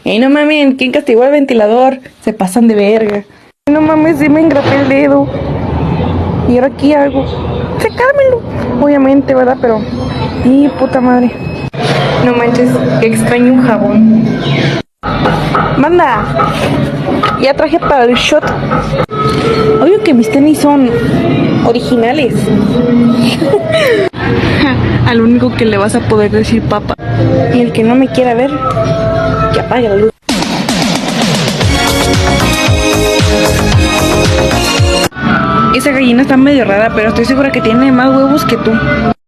Ey, no mames, ¿quién castigó al ventilador? Se pasan de verga. No mames, sí me engrapé el dedo. ¿Y ahora qué hago? Secármelo. Obviamente, ¿verdad? Pero... ¡y puta madre! No manches, que extraño un jabón. Manda, ya traje para el shot. Obvio que mis tenis son originales. Al único que le vas a poder decir papa. Y el que no me quiera ver, que apague la luz. Esa gallina está medio rara, pero estoy segura que tiene más huevos que tú.